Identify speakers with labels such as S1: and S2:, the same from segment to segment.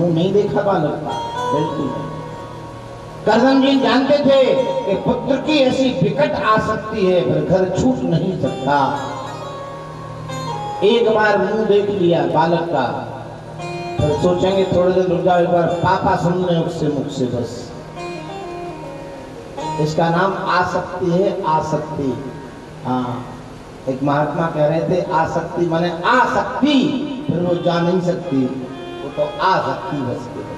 S1: मुंह नहीं देखा बालक का, बिल्कुल नहीं। कर्दम जी जानते थे कि पुत्र की ऐसी विकट आसक्ति है, फिर घर छूट नहीं सकता। एक बार मुंह देख लिया बालक का, फिर सोचेंगे थोड़े दिन रुक जाओ, एक बार पापा सुन ले उससे मुख से बस। इसका नाम आसक्ति है, आसक्ति। हाँ, एक महात्मा कह रहे थे आसक्ति माने आसक्ति, फिर वो जा नहीं सकती, वो तो आसक्ति बस के।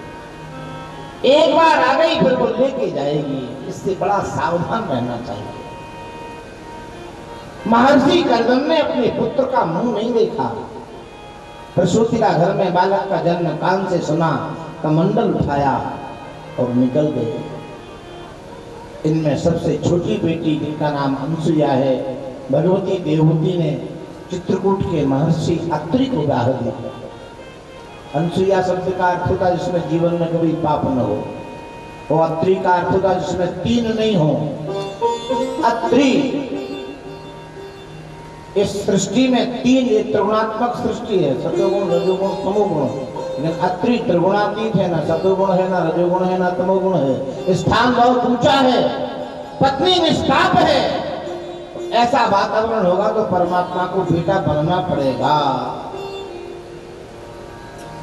S1: एक बार आ गई फिर वो लेके जाएगी, इससे बड़ा सावधान रहना चाहिए। महर्षि कर्दम ने अपने पुत्र का मुंह नहीं देखा। प्रसूति का घर में बालक का जन्म कान से सुना, कमंडल उठाया और निकल गए। इनमें सबसे छोटी बेटी जिनका नाम अनसुईया है, भगवती देवहूति ने चित्रकूट के महर्षि अत्रि को ब्याह दिया। अनसुईया शब्द का अर्थ होता है जिसमें जीवन में कभी पाप न हो, और अत्रि का अर्थ होता है जिसमें तीन नहीं हो। अत्रि इस सृष्टि में तीन, ये त्रिगुणात्मक सृष्टि है, सत्वगुण रजोगुण तमोगुण। लेकिन अत्रि त्रिगुणातीत है, ना सत्वगुण है, ना रजोगुण है, ना तमोगुण है। स्थान बहुत ऊंचा है, पत्नी निष्पाप है। ऐसा वातावरण होगा तो परमात्मा को बेटा बनना पड़ेगा।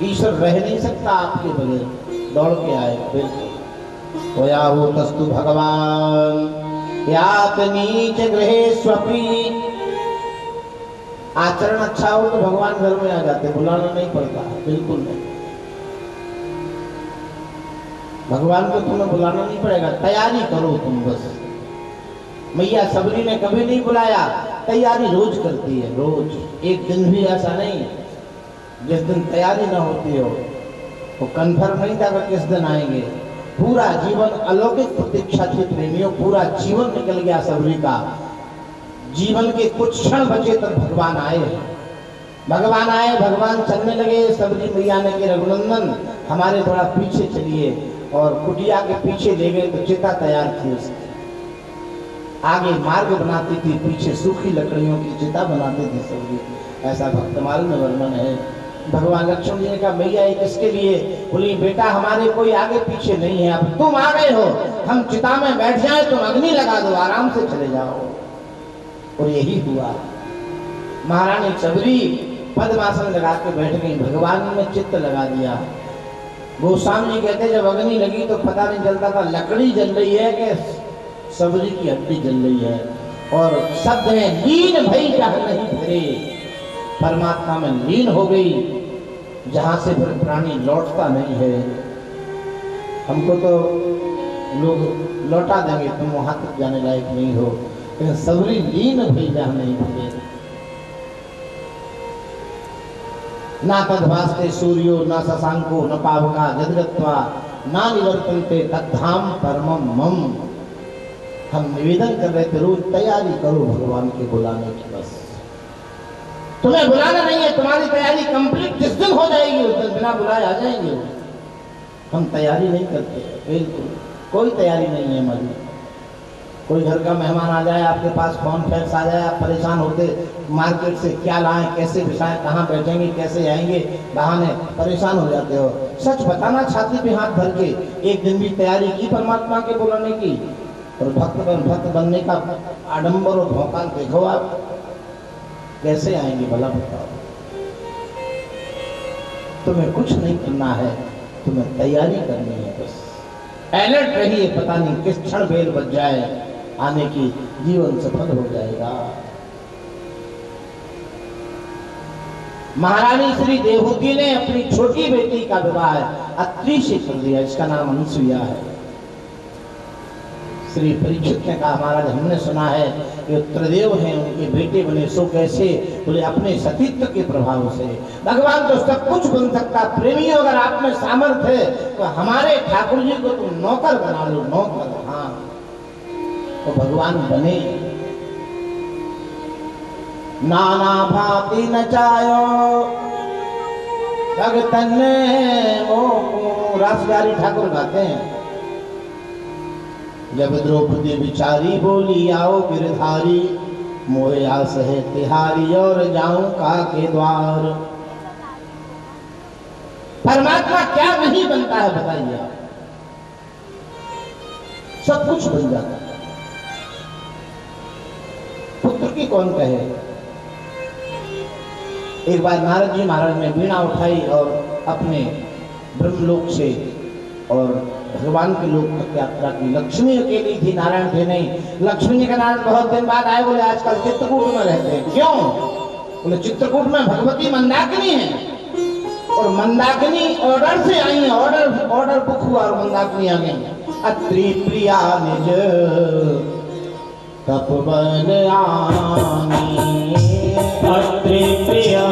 S1: ईश्वर रह नहीं सकता आपके बगैर, दौड़ के आए। बिल्कुल होया हो तस्तु भगवान यात नीच गृहे स्वपी। आचरण अच्छा हो तो भगवान घर में आ जाते, बुलाना नहीं पड़ता, बिल्कुल नहीं। भगवान को तुम्हें बुलाना नहीं पड़ेगा, तैयारी करो तुम बस। मैया सबरी ने कभी नहीं बुलाया, तैयारी रोज करती है, रोज। एक दिन भी ऐसा नहीं जिस दिन तैयारी ना होती हो। वो कन्फर्म नहीं था कि किस दिन आएंगे। पूरा जीवन अलौकिक प्रतीक्षा थी प्रेमियों, पूरा जीवन निकल गया सबरी का। जीवन के कुछ क्षण बचे तब भगवान आए। भगवान आए, भगवान चलने लगे। सबरी मैया ने के रघुनंदन हमारे थोड़ा पीछे चलिए, और कुटिया के पीछे ले गए तो चिता तैयार थी उसकी। आगे मार्ग बनाती थी, पीछे सूखी लकड़ियों की चिता बनाती थी सबरी। ऐसा भक्तमाल में वर्णन है। भगवान लक्ष्मण जी ने कहा मैया ये किसके लिए? बोली बेटा हमारे कोई आगे पीछे नहीं है, अब तुम आ गए हो, हम चिता में बैठ जाए, तुम अग्नि लगा दो, आराम से चले जाओ। और यही हुआ। महारानी सबरी पद्मासन लगा के बैठ गई, भगवान ने चित्त लगा दिया। गोस्वामी जी कहते जब अग्नि लगी तो पता नहीं चलता था लकड़ी जल रही है कि सबरी की हड्डी जल रही है। और शब्द है लीन भई जहां नहीं फिरे, परमात्मा में लीन हो गई, जहां से फिर प्राणी लौटता नहीं है। हमको तो लोग लौटा देंगे, तुम वहां तक जाने लायक नहीं हो, लेकिन सबरी लीन भई जहां नहीं फिरे। ना तद्भास्ते सूर्यो न शशांको न पावका जदगत्वा ना निवर्तन्ते तद्धाम परमम मम। हम निवेदन कर रहे थे रोज तैयारी करो भगवान के बुलाने की। बस तुम्हें बुलाना नहीं है, तुम्हारी तैयारी कंप्लीट जिस दिन हो जाएगी उस दिन बिना बुलाए आ जाएंगे। हम तैयारी नहीं करते, बिल्कुल कोई तैयारी नहीं है हमारी। कोई घर का मेहमान आ जाए, आपके पास फोन फैक्स आ जाए, आप परेशान होते मार्केट से क्या लाएं, कैसे बिछाएं, कहाँ बैठेंगे, कैसे आएंगे, बहाने परेशान हो जाते हो। सच बताना छाती पे हाथ धर के, एक दिन भी तैयारी की परमात्मा के बुलाने की? और भक्त बनने का आडंबर और भौकाल देखो आप, कैसे आएंगे भला बताओ। तुम्हें कुछ नहीं करना है, तुम्हें तैयारी करनी है। बस अलर्ट रहिए, पता नहीं किस क्षण बेल बज जाए, आने की जीवन सफल हो जाएगा। महारानी श्री देवहूति ने अपनी छोटी बेटी का विवाह अत्रि से कर दिया, इसका नाम अनसुईया है। श्री परीक्षित ने कहा महाराज हमने सुना है कि उत्तरदेव हैं, उनके बेटे बने, सो कैसे? बोले अपने सतीत्व के प्रभाव से। भगवान तो सब कुछ बन सकता। प्रेमियों अगर आप में सामर्थ्य है तो हमारे ठाकुर जी को तुम नौकर बना लो, नौकर। हाँ तो भगवान बने। नाना भांति नचायो भगतन मोह, रासबिहारी ठाकुर गाते हैं। जब द्रौपदी बिचारी बोली आओ गिरधारी, मोहे आस है तिहारी और जाऊं का के द्वार। परमात्मा क्या नहीं बनता है बताइए आप? सब कुछ बन जाता है। पुत्र की कौन कहे। एक बार नारद जी महाराज ने वीणा उठाई और अपने ब्रह्मलोक से और भगवान के लोक तक यात्रा की। लक्ष्मी अकेली थी, नारायण थे नहीं। लक्ष्मी जी का नारायण बहुत दिन बाद आए, बोले आजकल चित्रकूट में रहते हैं। क्यों? बोले चित्रकूट में भगवती मंदाकिनी है और मंदाकिनी ऑर्डर से आई है, ऑर्डर बुक हुआ और मंदाकिनी आ गई। अत्रि प्रिया निज तपवन आनी,
S2: अत्रि प्रिया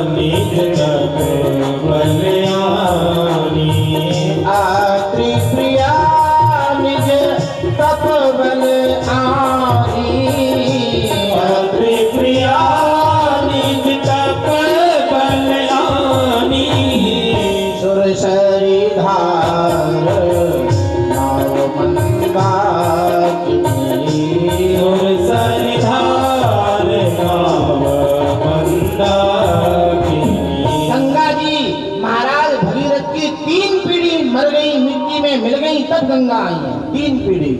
S2: निज तपवन आनी,
S1: अत्रि प्रिया निज तपवन आनी,
S2: अत्रि प्रिया निज तपवन आनी,
S1: सुरसरी धार नाव मंदाकिनी,
S2: सुरसरिधार नाव मंदाकिनी।
S1: गंगा जी महाराज भगीरथ की 3 पीढ़ी मर गई, मिट्टी में मिल गई, तब गंगा आई है। 3 पीढ़ी,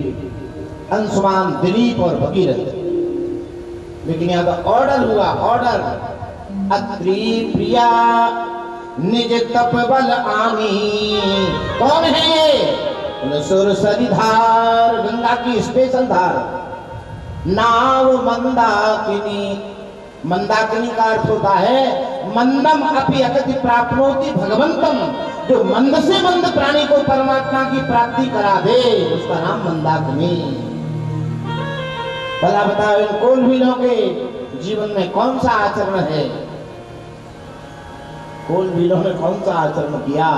S1: अंशुमान, दिलीप और भगीरथ। लेकिन यहाँ तो ऑर्डर हुआ, ऑर्डर। अत्रि प्रिया निज तपबल आनी। कौन है ये? बोले सुरसरी धार, गंगा की स्पेशल धार। नाव मंदाकिनी, मंदाकिनी का अर्थ होता है मंदम अपि अगति प्राप्नोति भगवंतम, जो मंद से मंद प्राणी को परमात्मा की प्राप्ति करा दे, उसका नाम मंदाकिनी। भला बताओ इन कोलभीलों के जीवन में कौन सा आचरण है? कोलभीलों ने कौन सा आचरण किया?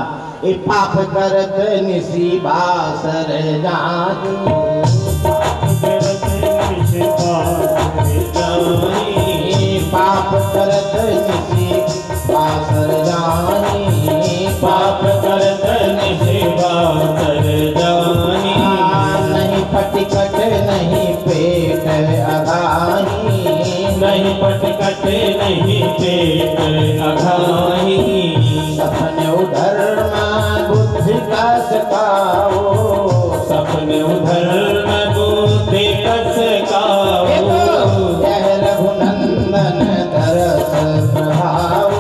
S1: ए पाप करत निसी बासर जानी, पाप करत निसी बासर जानी,
S2: पाप करत निहि बासर जानी,
S1: नहीं पटिकट नहीं पेट अघानी,
S2: नहीं पटकट नहीं पेट अघानी,
S1: सपने धर्म बुद्धि का सकाओ,
S2: सपने धर्म बुद्धि कस काओ,
S1: कह रघुनंदन तरस प्रभाओ,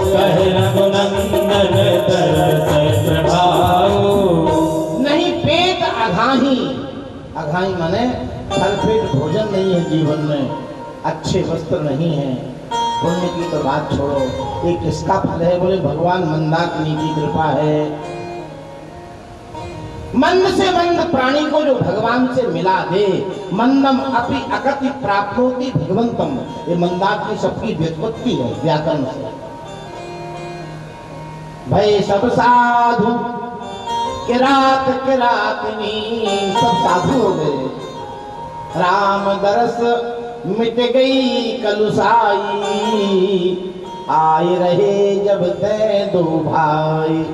S2: कह रघुनंदन तरस प्रभाओ।
S1: नहीं पेट अघाही, अघाही माने भरपेट भोजन नहीं है जीवन में, अच्छे वस्त्र नहीं है, पुण्य की तो बात छोड़ो। ये किसका फल है? बोले भगवान मंदाकिनी की कृपा है। मंद से मंद प्राणी को जो भगवान से मिला दे, मंदम अपि अकति प्राप्नोति भगवंतम, ये मंदाकिनी सबकी व्युत्पत्ति है व्याकरण से। भय सब साधु किरात किरातनी, सब साधु हो गए। राम दरस मिट गई कलुसाई, आए रहे जब ते दो भाई,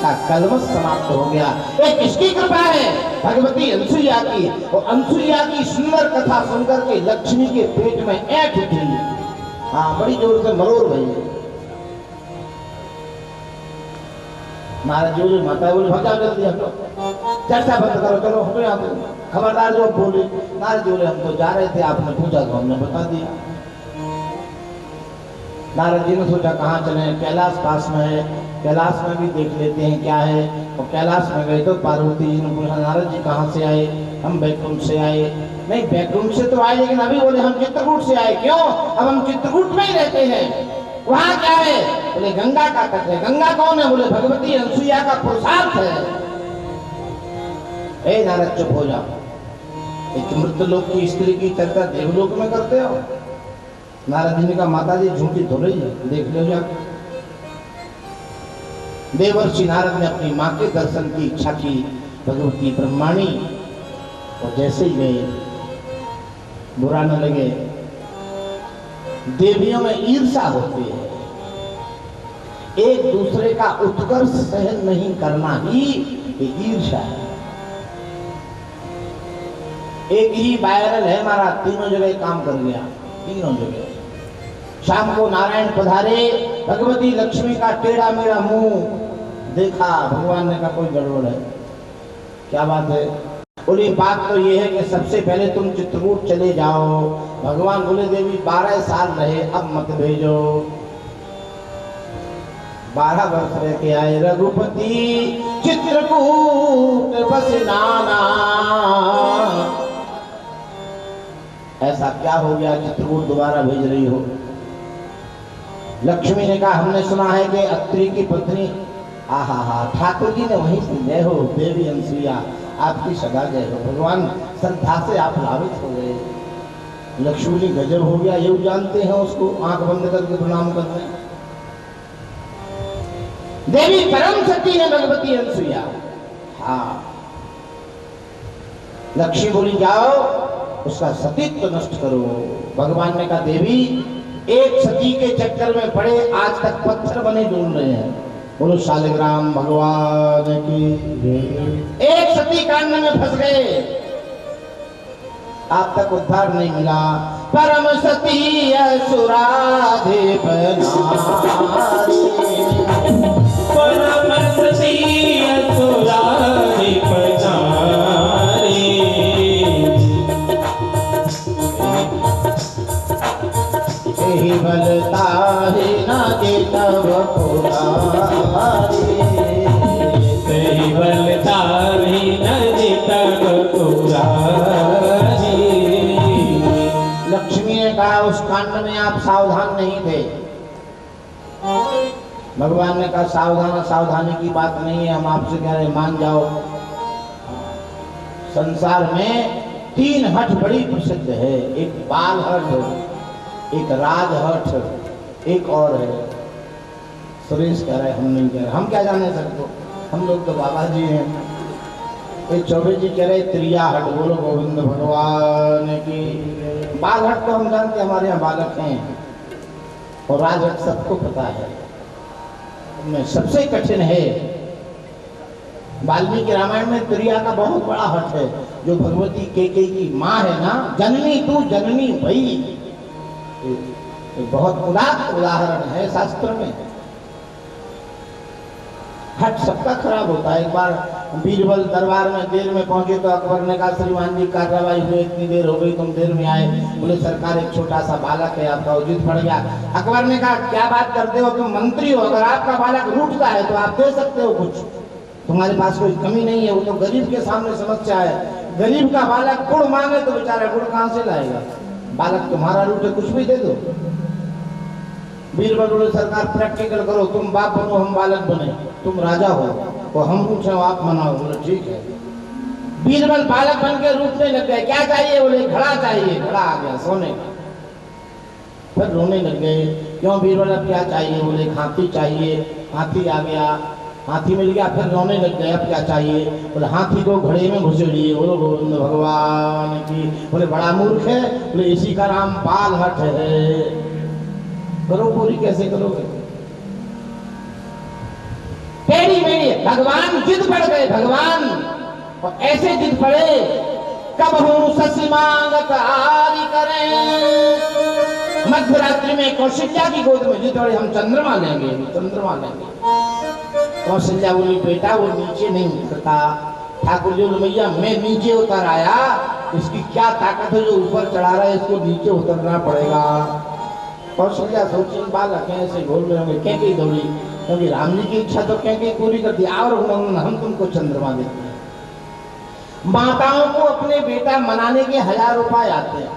S1: का कलमश समाप्त हो गया। ये किसकी कृपा है? भगवती अनसुईया की। और अनसुईया की सुंदर कथा सुनकर के लक्ष्मी के पेट में ऐंठ उठी। हाँ, बड़ी जोर से मरोड़ गई। नारद जी बोले माता बोले भगा जल्दी हटो, चर्चा बंद करो, चलो हटो यहाँ से, खबरदार जो बोले। नारद जी बोले हम तो जा रहे थे, आपने पूछा तो हमने बता दिया। नारद जी ने सोचा कहाँ चले, कैलाश पास में है, कैलाश में भी देख लेते हैं क्या है। और कैलाश में गए तो पार्वती जी ने पूछा नारद जी कहाँ से आए? हम बैकुंठ से आए। नहीं बैकुंठ से तो आए, लेकिन अभी बोले हम चित्रकूट से आए। क्यों? अब हम चित्रकूट में ही रहते हैं। वहां क्या है? बोले गंगा का तट है। गंगा कौन है? बोले भगवती अनसुईया का पुरुषार्थ है। ए नारद चुप हो जाओ, एक मृतलोक की स्त्री की चर्चा देवलोक में करते हो? नारद जी ने कहा माता जी झूठी धो रही है, देख लो जाके। देवर्षि नारद ने अपनी माँ के दर्शन की इच्छा की, भगवती ब्रह्माणी, और जैसे ही गए बुरा न लगे, देवियों में ईर्षा होती है, एक दूसरे का उत्कर्ष सहन नहीं करना ही ईर्षा है। एक ही वायरल है हमारा, तीनों जगह काम कर गया, तीनों जगह। शाम को नारायण पधारे, भगवती लक्ष्मी का टेढ़ा मेढ़ा मुंह देखा। भगवान ने कहा कोई गड़बड़ है, क्या बात है? बोली बात तो ये है कि सबसे पहले तुम चित्रकूट चले जाओ। भगवान बोले देवी 12 साल रहे, अब मत भेजो। 12 वर्ष रह के आए रघुपति चित्रकूट बस नाना। ऐसा क्या हो गया चित्रकूट दोबारा भेज रही हो? लक्ष्मी ने कहा हमने सुना है कि अत्रि की पत्नी आहा ठाकुर जी ने वहीं से जय हो देवी अनसुईया, आपकी सदा जय हो। भगवान श्रद्धा से आप लाभित हो गए। लक्ष्मी गजब हो गया, ये जानते हैं उसको आंख बंद करके प्रणाम करते हैं। देवी परम सती है भगवती अनसुईया। हाँ, लक्ष्मी बोली जाओ उसका सतीत्व नष्ट करो। भगवान ने कहा देवी एक सती के चक्कर में पड़े आज तक पत्थर बने ढूंढ रहे हैं। बोलो शालिग्राम भगवान की। एक सती कांड में फंस गए, आप तक उद्धार नहीं मिला। परम सती असुराधिप नारी,
S2: परम सती असुराधिप नारी।
S1: यही बलता है ना के तब पुरारी,
S2: सही बलता ही न तब पुरारी।
S1: लक्ष्मी ने कहा उस कांड में आप सावधान नहीं थे। भगवान ने कहा सावधान सावधानी की बात नहीं है, हम आपसे कह रहे मान जाओ। संसार में 3 हठ बड़ी प्रसिद्ध है, एक बाल हठ, एक राज हठ, एक और है। सुरेश कह रहे हम नहीं कह रहे, हम क्या जाने सकते, हम लोग तो बाबा जी हैं। एक चौबे जी कह रहे त्रिया हट। बोलो गोविंद भगवान की। बाल हट तो हम जानते हमारे यहाँ बालक हैं, और राज हट सबको पता है। में सबसे कठिन है वाल्मीकि रामायण में त्रिया का बहुत बड़ा हट है, जो भगवती केकई की माँ है ना, जननी तू जननी भई। बहुत उदात्त उदाहरण है शास्त्र में। हट सबका खराब होता है। एक बार बीरबल दरबार में देर में पहुंचे तो अकबर ने कहा श्रीमान जी कार्रवाई हुई, इतनी देर हो गई, तुम देर में आए। बोले सरकार एक छोटा सा बालक है, आपका उचित पड़ गया। अकबर ने कहा क्या बात करते हो, तुम मंत्री हो, अगर आपका बालक रूठता है तो आप दे सकते हो कुछ, तुम्हारे पास कोई कमी नहीं है। वो तो गरीब के सामने समस्या है। गरीब का बालक गुड़ मांगे तो बेचारा गुड़ कहां से लाएगा? बालक तुम्हारा रूठे, कुछ भी दे दो। बीरबल बोले सरकार प्रैक्टिकल करो, तुम बाप बनो हम बालक बने, तुम राजा हो तो हम पूछे आप मनाओ। बोले ठीक है। बीरबल बालक बन के रूठने लग गए। क्या चाहिए? बोले घड़ा चाहिए। घड़ा आ गया सोने का। फिर रोने लग गए। क्यों बीरबल अब क्या चाहिए? बोले हाथी चाहिए। हाथी आ गया, हाथी मिल गया। फिर रोने लग गए अब क्या चाहिए? बोले हाथी को घड़े में घुसेड़िए। बोलो गोविंद भगवान की। बोले बड़ा मूर्ख है। बोले इसी का नाम बाल हट है। करो पूरी, कैसे करोगे? टेढ़ी मेढ़ी भगवान जिद पड़ गए। भगवान और ऐसे जिद पड़े कब हूं ससी मांगत आरी करें। मध्यरात्रि में कौशल्या की गोद में जिद पड़े, हम चंद्रमा लेंगे, चंद्रमा लेंगे। कौशल्या बोली बेटा वो नीचे नहीं उतरता। ठाकुर जी बोले मैया मैं नीचे उतर आया, इसकी क्या ताकत है जो ऊपर चढ़ा रहा है, इसको नीचे उतरना पड़ेगा। कौशल्या सोची बालक ऐसे बोल रहे होंगे, क्या कही दौड़ी, क्योंकि राम जी की इच्छा तो क्या पूरी कर दी। और हम तुमको चंद्रमा देते हैं। माताओं को अपने बेटा मनाने के 1000 उपाय आते हैं।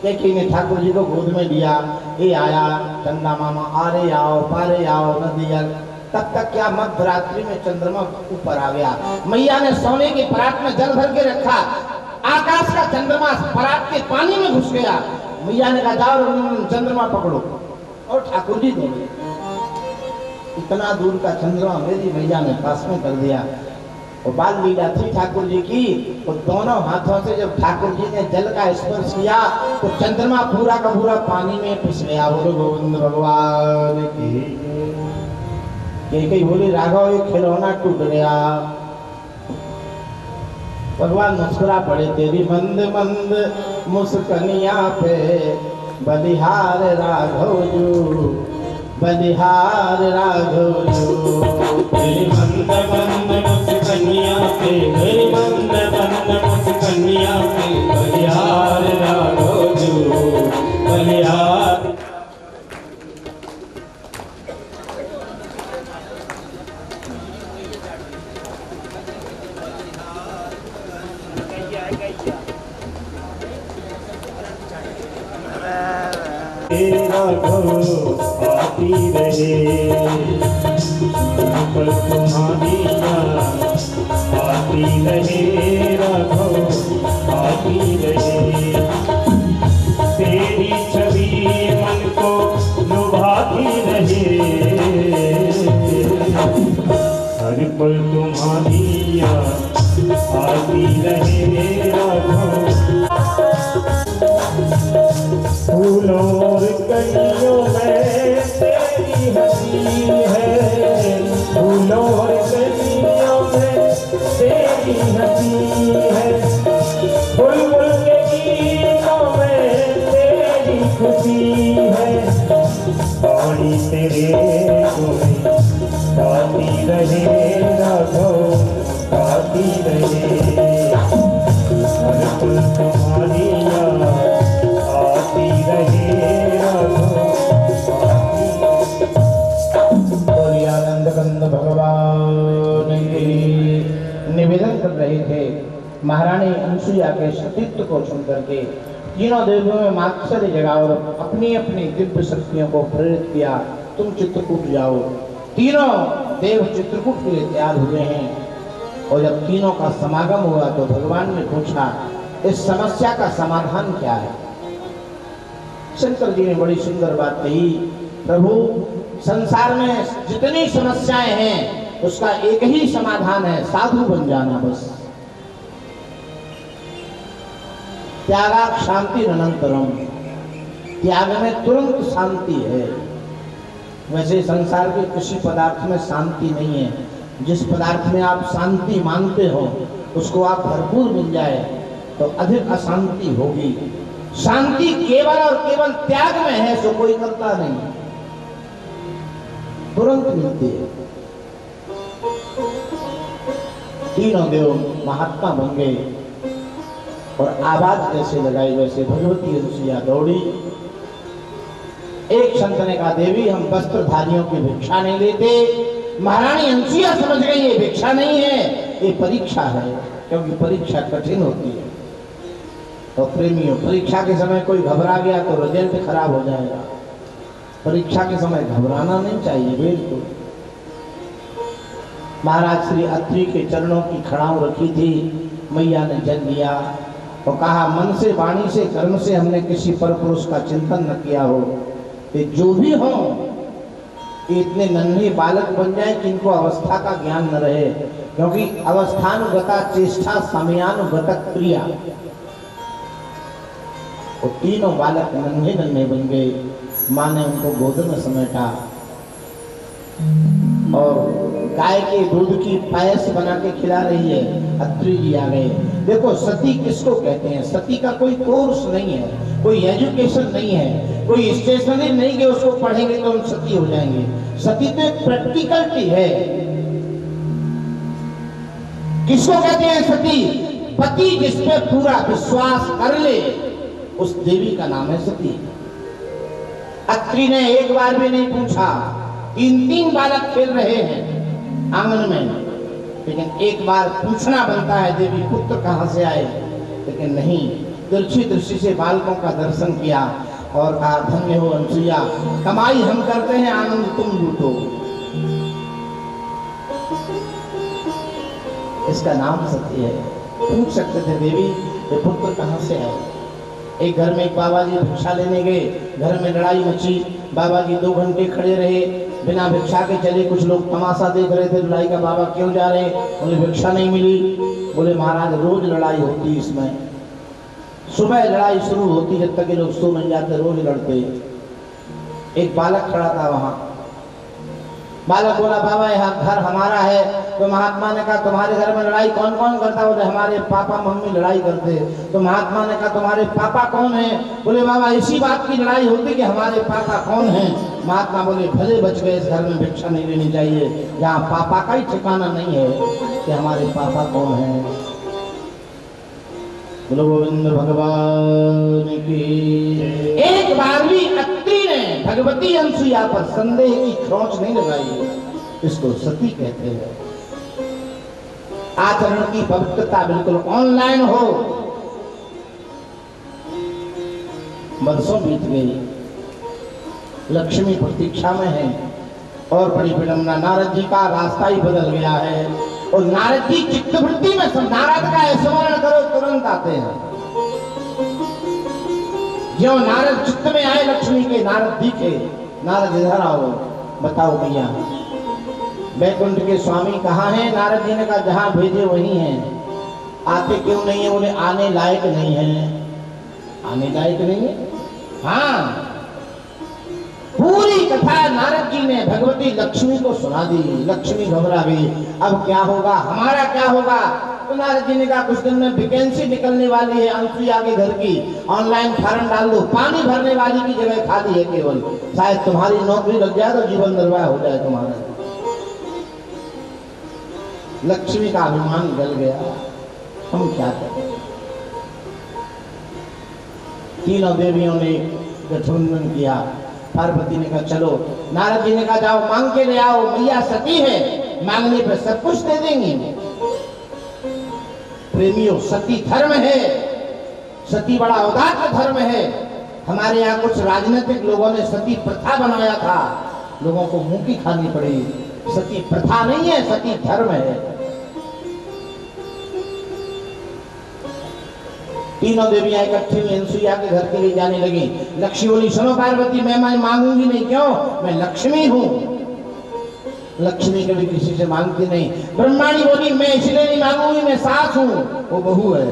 S1: देखिए ने ठाकुर जी को गोद में लिया, ये आया चंदा मामा, आरे आओ पारे आओ नदी जल। तब तक क्या मध्यरात्रि में चंद्रमा ऊपर आ गया। मैया ने सोने के परात में जल भर के रखा। आकाश का चंद्रमा परात के पानी में घुस गया। मैया ने कहा जाओ चंद्रमा पकड़ो, और ठाकुर जी दौड़े। इतना दूर का चंद्रमा मेरी मैया ने पास में कर दिया। और बाल लीला थी ठाकुर जी की, तो दोनों हाथों से जब ठाकुर जी ने जल का स्पर्श किया तो चंद्रमा पूरा का पूरा पानी में पिस गया। बोलो गोविंद भगवान की। कई बोली राघव ये खिलौना टूट गया। भगवान मुस्कुरा पड़े, तेरी मंद मंद मुस्कनिया पे बलिहार राघव जू बलिहार राघव जो।
S2: मेरे बंद बंद मुस्कनिया पे, मेरे बंद बंद मुस्कनिया पे, बलिहार राघव जो, बलिहार। राघव आती रहे पर तुम्हारी याद आती रहे, राघव आती रहे। तेरी छवि मन को लुभाती रहे, हर पल तुम्हारी याद आती रहे, राघव। फूलों और कलियों में तेरी हंसी है, फूलों और कलियों में तेरी हंसी है, बुलबुल के गीतों में तेरी खुशी है, पानी तेरे कोई गाती रहे, राघव गाती रहे, हर पल तुम्हारी याद आती रहे, राघव।
S1: बोलिए आनंद कंद भगवान की। निवेदन कर रहे थे महारानी अनसुईया के सतीत्व को सुनकर के तीनों देवियों में मात्सर्य जगा और अपनी अपनी दिव्य शक्तियों को प्रेरित किया, तुम चित्रकूट जाओ। तीनों देव चित्रकूट के लिए तैयार हुए हैं और जब तीनों का समागम हुआ तो भगवान ने पूछा इस समस्या का समाधान क्या है। शंकर जी ने बड़ी सुंदर बात कही, प्रभु संसार में जितनी समस्याएं हैं उसका एक ही समाधान है, साधु बन जाना बस। त्यागा शांति अनंतरम, त्याग में तुरंत शांति है। वैसे संसार के किसी पदार्थ में शांति नहीं है, जिस पदार्थ में आप शांति मानते हो उसको आप भरपूर मिल जाए तो अधिक अशांति होगी। शांति केवल और केवल त्याग में है, सो कोई करता नहीं, तुरंत मिलती है। तीनों देव महात्मा बन गए और आवाज कैसे लगाई, वैसे भगवती अनसुईया दौड़ी। एक संत ने कहा देवी हम वस्त्रधारियों की भिक्षा नहीं लेते। महारानी अनसुईया समझ गई ये भिक्षा नहीं है, ये परीक्षा है, क्योंकि परीक्षा कठिन होती है। और प्रेमियों, परीक्षा के समय कोई घबरा गया तो रिजल्ट खराब हो जाएगा। परीक्षा के समय घबराना नहीं चाहिए बिल्कुल। महाराज श्री अत्रि के चरणों की खड़ाऊ रखी थी, मैया ने जल लिया और कहा मन से वाणी से कर्म से हमने किसी पर पुरुष का चिंतन न किया हो, कि जो भी हो इतने नन्हे बालक बन जाए कि इनको अवस्था का ज्ञान न रहे, क्योंकि अवस्थानुगता चेष्टा समयानुगतक क्रिया। वो तीनों बालक नन्हे नन्हे बन गए। माँ ने उनको गोद में समेटा और गाय के दूध की पायस बना के खिला रही है। अत्रि जी आ गए। देखो सती किसको कहते हैं? सती का कोई कोर्स नहीं है, कोई एजुकेशन नहीं है, कोई स्टेशनरी नहीं कि उसको पढ़ेंगे तो हम सती हो जाएंगे। सती तो एक प्रैक्टिकलिटी है। किसको कहते हैं सती? पति जिस पे पूरा विश्वास कर ले उस देवी का नाम है सती। अत्रि ने एक बार भी नहीं पूछा। तीन बालक खेल रहे हैं आंगन में, लेकिन एक बार पूछना बनता है देवी पुत्र कहां से आए, लेकिन नहीं, तिरछी दृष्टि से बालकों का दर्शन किया और कहा धन्य हो अनसुईया, कमाई हम करते हैं, आनंद तुम लूटो। इसका नाम सती है। पूछ सकते थे देवी ये पुत्र कहां से आए। एक घर में एक बाबा जी भिक्षा लेने गए, घर में लड़ाई मची। बाबा जी 2 घंटे खड़े रहे, बिना भिक्षा के चले। कुछ लोग तमाशा देख रहे थे, लड़ाई का बाबा क्यों जा रहे हैं? उन्हें भिक्षा नहीं मिली। बोले महाराज रोज लड़ाई होती इसमें, सुबह लड़ाई शुरू होती जब तक ये लोग सो नहीं जाते, रोज लड़ते। एक बालक खड़ा था वहां, बालक बोला बाबा यह घर हमारा है। तो महात्मा ने कहा तुम्हारे घर में लड़ाई कौन कौन करता? बोले हमारे पापा मम्मी लड़ाई करते। तो महात्मा ने कहा तुम्हारे पापा कौन है? बोले बाबा इसी बात की लड़ाई होती कि हमारे पापा कौन है। महात्मा बोले भले बच गए, इस घर में भिक्षा नहीं लेनी चाहिए, यहाँ पापा का ही ठिकाना नहीं है कि हमारे पापा कौन है। बोलो गोविंद भगवान की। एक बार भी अत्रि ने भगवती अनसुईया पर संदेह की खरोंच नहीं लगाई। इसको सती कहते हैं। आचरण की पवित्रता बिल्कुल ऑनलाइन हो। बरसों बीत गई, लक्ष्मी प्रतीक्षा में है और बड़ी विडंबना, नारद जी का रास्ता ही बदल गया है। और नारद जी चित्तवृत्ति में सब नारद का स्मरण करो तुरंत आते हैं। जो नारद चित्त में आए लक्ष्मी के, नारद दिखे, नारद इधर आओ, बताओ भैया वैकुंठ के स्वामी कहाँ हैं? नारद जी ने कहा जहां भेजे वहीं हैं। आते क्यों नहीं है? बोले आने लायक नहीं है। आने लायक नहीं है? हाँ। पूरी कथा नारद जी ने भगवती लक्ष्मी को सुना दी। लक्ष्मी घबरा गई, अब क्या होगा, हमारा क्या होगा? तो नारद जी ने कहा कुछ दिन में वैकेंसी निकलने वाली है अनसुईया के घर की, ऑनलाइन फॉर्म डाल दो, पानी भरने वाली की जगह खाली है केवल, शायद तुम्हारी नौकरी लग जाए तो जीवन निर्वाह हो जाए तुम्हारा। लक्ष्मी का अभिमान गल गया, हम क्या करें? तीनों देवियों ने गठबंधन किया। पार्वती ने कहा चलो, नारद जी ने कहा जाओ मांग के ले आओ, मैया सती है, मांगने पर सब कुछ दे देंगी। प्रेमियों, सती धर्म है, सती बड़ा उदात्त धर्म है। हमारे यहाँ कुछ राजनीतिक लोगों ने सती प्रथा बनाया था, लोगों को मुंह की खानी पड़ी। सती प्रथा नहीं है, सती धर्म है। तीनों देवियां इकट्ठी हुई अनसुईया के घर के लिए जाने लगी। लक्ष्मी बोली सुनो पार्वती, मैं मांगूंगी नहीं। क्यों? मैं लक्ष्मी हूं। लक्ष्मी कभी किसी से मांगती नहीं। ब्रह्माणी बोली मैं इसलिए नहीं मांगूंगी, मैं सास हूं, वो बहू है।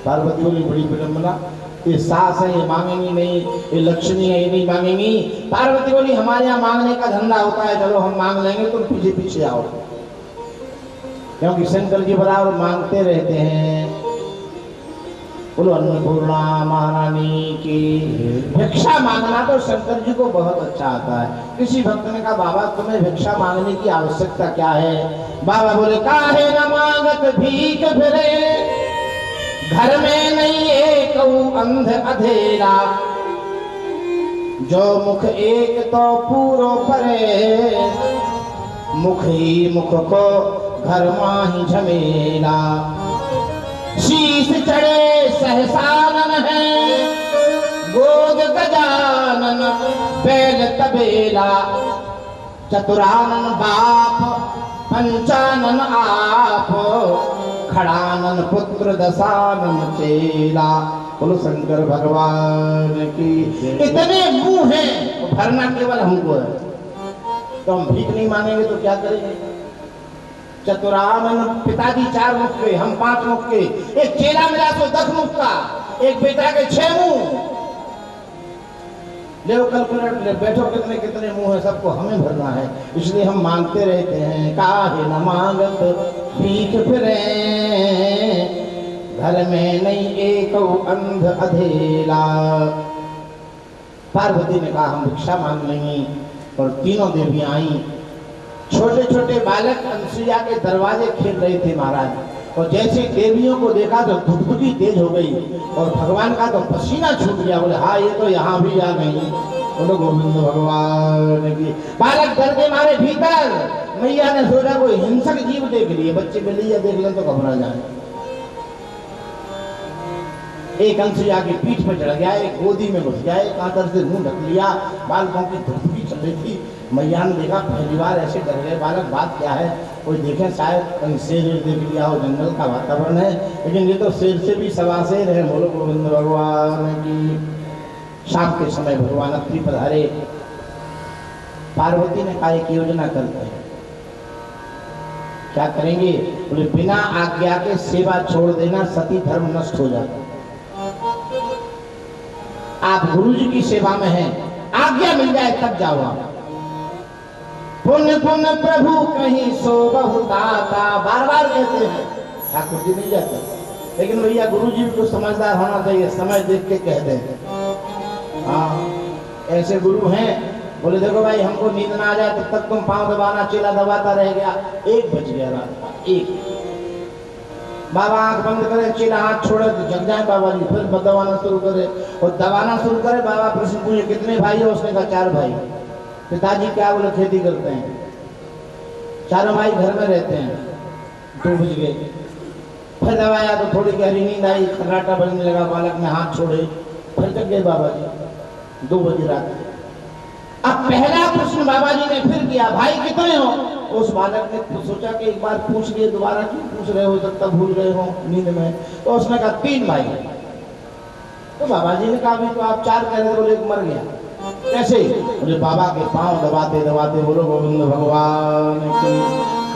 S1: पार्वती बोली बड़ी विडंबना, ये सास है ये मांगेंगी नहीं, ये लक्ष्मी है ये नहीं मांगेंगी। पार्वती बोली हमारे यहाँ मांगने का धंधा होता है, चलो हम मांग लेंगे, तुम पीछे पीछे आओ। क्योंकि शंकर जी बराबर मांगते रहते हैं। बोलो अन्नपूर्णा महारानी की। भिक्षा मांगना तो शंकर जी को बहुत अच्छा आता है। किसी भक्त ने कहा बाबा तुम्हें भिक्षा मांगने की आवश्यकता क्या है? बाबा बोले काहे न मांगत भीख फिरे, घर में नहीं एक अंध अधेरा, जो मुख एक तो पूरो परे, मुख ही मुख को घर माही झमेला, शीश चढ़े सहसानन है, गोद गजानन बैल तबेला, चतुरानन बाप पंचानन आप, खड़ानन पुत्र दशानन चेला। बोलो शंकर भगवान की। इतने मुंह हैं, भरना केवल हमको है, तो हम भीख नहीं मांगेंगे तो क्या करेंगे? चतुरानन पिताजी 4 मुख के, हम 5 मुख के, एक चेला मिला तो 10 मुख का, एक बेटा के 6 मुंह। ले कैलकुलेट ले बैठो कितने कितने मुंह है, सबको हमें भरना है। इसलिए हम मांगते रहते हैं। काहे न मांगत भीख फिरे, घर में नहीं एक अंध अधेला। पार्वती ने कहा हम भिक्षा मांग लेंगे। और तीनों देवियां आई। छोटे छोटे बालक अनसुईया के दरवाजे खेल रहे थे महाराज। और जैसे देवियों को देखा तो धुकधुकी तेज हो गई और भगवान का तो पसीना छूट गया। बोले हाँ ये तो यहाँ भी आ गई। बोलो गोविंद भगवान की। बालक डर के मारे भीतर। मैया ने सोचा कोई हिंसक जीव देख लिए, बच्चे बिल्लियां देख लें तो घबरा जाए। एक अनसुईया की पीठ पर चढ़ गया, एक गोदी में घुस गया, एक आदर से मुंह ढक लिया। बालकों की धुकधुकी चल रही थी। मैया ने देखा पहली बार ऐसे डर गए बालक, बात क्या है? कोई देखे शायद कहीं शेर देख लिया हो, जंगल का वातावरण है, लेकिन ये तो शेर से भी सवा शेर है। बोलो गोविंद भगवान की। शाम के समय भगवान अत्रि पधारे। पार्वती ने कहा एक योजना करते हैं। क्या करेंगे? बोले बिना आज्ञा के सेवा छोड़ देना, सती धर्म नष्ट हो जाता। आप गुरु जी की सेवा में हैं, आज्ञा मिल जाए तब जाओ आप। पुण्य पुण्य प्रभु कहीं सो बहुताता, बार बार कहते हैं, ठाकुर जी नहीं जाते। लेकिन भैया गुरु जी को समझदार होना चाहिए, समय देख के कह दें। हाँ, ऐसे गुरु हैं, बोले देखो भाई हमको नींद ना आ जाए तब तक तुम पांव दबाना, चेला दबाता रह गया। 1 बज गया रात का, 1। बाबा आंख बंद करे, चेला हाथ छोड़े तो जग जाए बाबा जी, फिर दबाना शुरू करे और दबाना शुरू करे। बाबा प्रश्न पूछे कितने भाई हो? उसने कहा 4 भाई। पिताजी क्या? बोले खेती करते हैं। चारों भाई घर में रहते हैं। 2 बज गए, फिर दबाया तो थोड़ी गहरी नींद आई, खर्राटा बजने लगा, बालक ने हाथ छोड़े, फिर जग गए बाबा जी। 2 बजे रात। अब पहला प्रश्न बाबा जी ने फिर किया, भाई कितने हो? उस बालक ने सोचा कि एक बार पूछ लिए, दोबारा क्यों पूछ रहे हो, जब तक भूल गए हो नींद में। तो उसने कहा 3 भाई। तो बाबा जी ने कहा भी तो आप 4 कह रहे थे, बोले एक मर गया। कैसे? बोले बाबा के पांव दबाते दबाते, बोलो गोविंद भगवान की।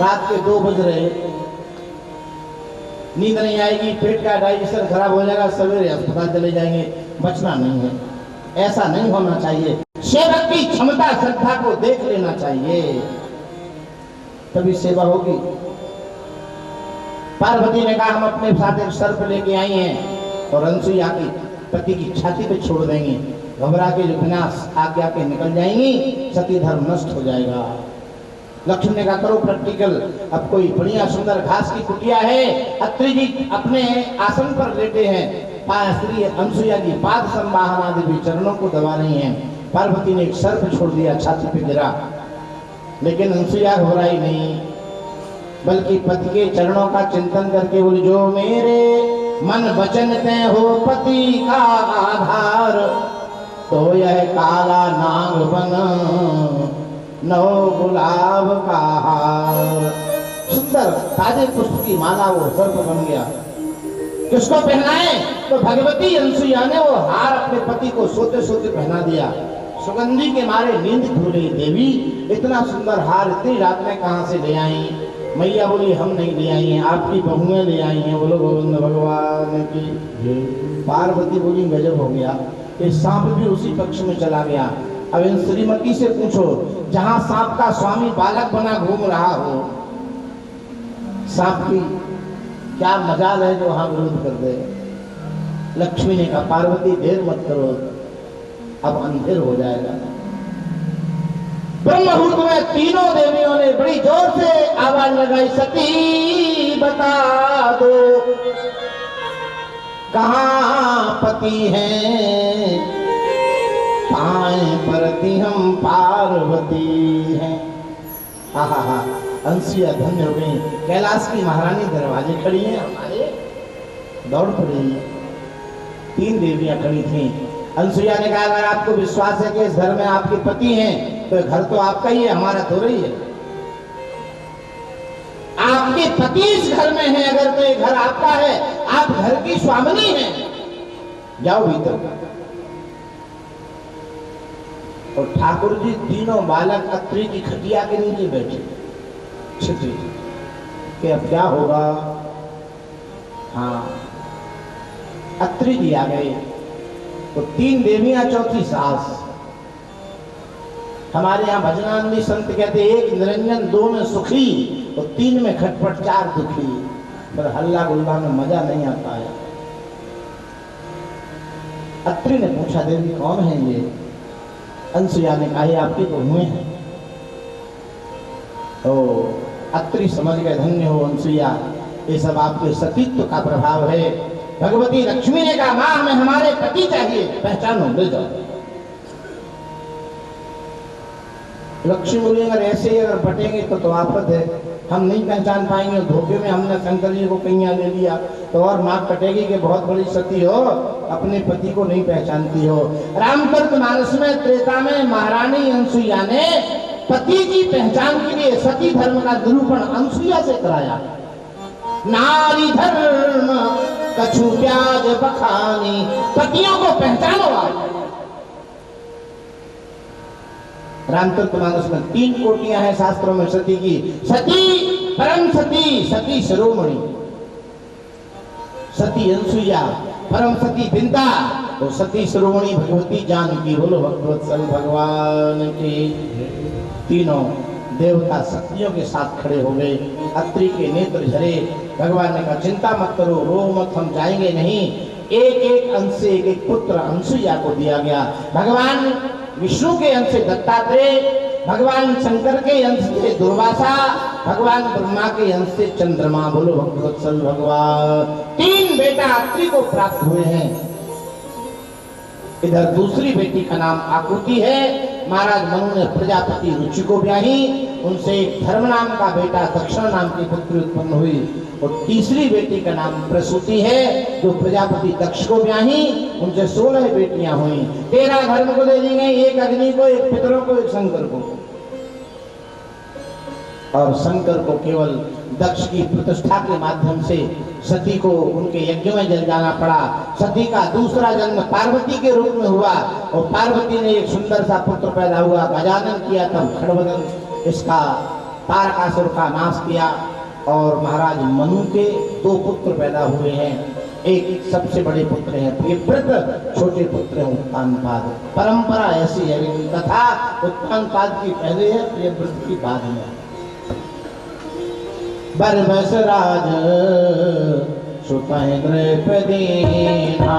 S1: रात के 2 बज रहे, नींद नहीं आएगी, पेट का डाइजेशन खराब हो जाएगा, सवेरे अस्पताल चले जाएंगे, बचना नहीं है। ऐसा नहीं होना चाहिए। सेवक की क्षमता श्रद्धा को देख लेना चाहिए, तभी सेवा होगी। पार्वती ने कहा हम अपने साथ एक सर्प लेके आई हैं और अनसुईया की पति की छाती पे छोड़ देंगे, घबरा के जो विनाश आज्ञा के निकल जाएंगी, सती धर्म नष्ट हो जाएगा। लक्ष्मी ने कहा करो प्रैक्टिकल। अब कोई बढ़िया सुंदर घास की कुटिया है, अत्रि जी अपने आसन पर लेटे हैं, श्री अनसुईया की पाद संवाहना देवी चरणों को दबा रही हैं। पार्वती ने एक सर्प छोड़ दिया, छाती पे गिरा, लेकिन अनसुईया घबराई नहीं, बल्कि पति के चरणों का चिंतन करके बोली जो मेरे मन वचन ते हो पति का आधार, तो यह काला नाग बन नौ गुलाब का हार। सुंदर ताजे पुष्प की माला वो सर्प बन गया। किसको पहनाए? तो भगवती अनसुईया ने वो हार अपने पति को सोते सोते पहना दिया। सुगंधी के मारे नींद खुल गई। देवी इतना सुंदर हार इतनी रात में कहां से ले आई? मैया बोली हम नहीं ले आई हैं, आपकी बहुएं ले आई हैं। बोलो गोविंद भगवान की। पार्वती बोली गजब हो गया, ये सांप भी उसी पक्ष में चला गया। अब इन श्रीमती से पूछो, जहां सांप का स्वामी बालक बना घूम रहा हो, सांप की क्या मजाल है जो वहां विरोध कर दे। लक्ष्मी ने कहा पार्वती देर मत करो, अब अंधेर हो जाएगा। ब्रह्म मुहूर्त में तीनों देवियों ने बड़ी जोर से आवाज लगाई, सती बता दो कहाँ पति हैं, पाए परती हम पार्वती हैं। आहा, अंशिया धन्य हो गई। कैलाश की महारानी दरवाजे खड़ी हैं, हमारे दौड़ पड़ी। 3 देवियां खड़ी थीं। अंसुईया ने कहा अगर आपको विश्वास है कि इस घर में आपके पति हैं तो घर तो आपका ही है, हमारा थोड़ा ही है। आपके पति इस घर में हैं अगर तो ये घर आपका है, आप घर की स्वामिनी हैं, जाओ भीतर। और ठाकुर जी तीनों बालक अत्रि की खटिया के नीचे बैठे छिपे कि अब क्या होगा। हाँ, अत्रि जी आ गए तो 3 देवियां, चौथी सास। हमारे यहाँ भजनानंदी संत कहते 1 निरंजन, 2 में सुखी और 3 में खटपट, 4 दुखी। पर हल्ला गुल्ला में मजा नहीं आता है। अत्रि ने पूछा देवी कौन है ये? अंसुईया ने कहा आपकी बहुएं हैं। ओ अत्रि समझ गए, धन्य हो अंसुईया, ये सब आपके सतीत्व का प्रभाव है। भगवती लक्ष्मी ने कहा मां हमें हमारे पति चाहिए, पहचानो ले जाओ। लक्ष्मी बोली अगर ऐसे ही अगर बटेंगे तो आफत है, हम नहीं पहचान पाएंगे। धोखे में हमने शंकर जी को कहीं ले लिया तो और मां कटेगी कि बहुत बड़ी सती हो, अपने पति को नहीं पहचानती हो। रामचरितमानस में त्रेता में महारानी अंसुईया ने पति की पहचान के लिए सती धर्म का निरूपण अंसुईया से कराया। नारी धर्म कछु प्याज बखानी, पतियों को पहचानो आप। रामचरितमानस में 3 कोटियां हैं शास्त्रों में सती की। सती परम सती, सती शिरोमणि, सती अंसुईया, परम सती बिंदा, तो सती शिरोमणि भगवती जानकी। बोलो भगवत्सल भगवान की। तीनों देवता शक्तियों के साथ खड़े हो गए। अत्रि के नेत्र झरे। भगवान ने कहा चिंता मत करो, रो मत, हम जाएंगे नहीं। एक एक अंश से एक एक पुत्र अनसुईया को दिया गया। भगवान विष्णु के अंश से दत्तात्रेय, भगवान शंकर के अंश से दुर्वासा, भगवान ब्रह्मा के अंश से चंद्रमा। बोलो भक्तवत्सल भगवान। 3 बेटा अत्रि को प्राप्त हुए हैं। इधर दूसरी बेटी का नाम आकृति है। महाराज मनु ने प्रजापति रुचि को ब्याही, उनसे एक धर्म नाम का बेटा दक्षिण नाम की पुत्री उत्पन्न हुई। और तीसरी बेटी का नाम प्रसूति है, जो प्रजापति दक्ष को ब्याही, उनसे 16 बेटियां हुई। 13 धर्म को दे दी गई, एक अग्नि को, एक पितरों को, एक शंकर को। और शंकर को केवल दक्ष की प्रतिष्ठा के माध्यम से सती को उनके यज्ञ में जल जाना पड़ा। सती का दूसरा जन्म पार्वती के रूप में हुआ और पार्वती ने एक सुंदर सा पुत्र पैदा हुआ, गजानन किया, तब खड़बदन इसका तारकासुर का नाश किया। और महाराज मनु के 2 पुत्र पैदा हुए हैं। एक सबसे बड़े पुत्र हैं प्रियव्रत, छोटे पुत्र हैं उत्तानपाद। परंपरा ऐसी है, लेकिन कथा उत्तानपाद की पहले है, प्रियव्रत की बाद में। बरबस राज सुपेंद्र पदीना,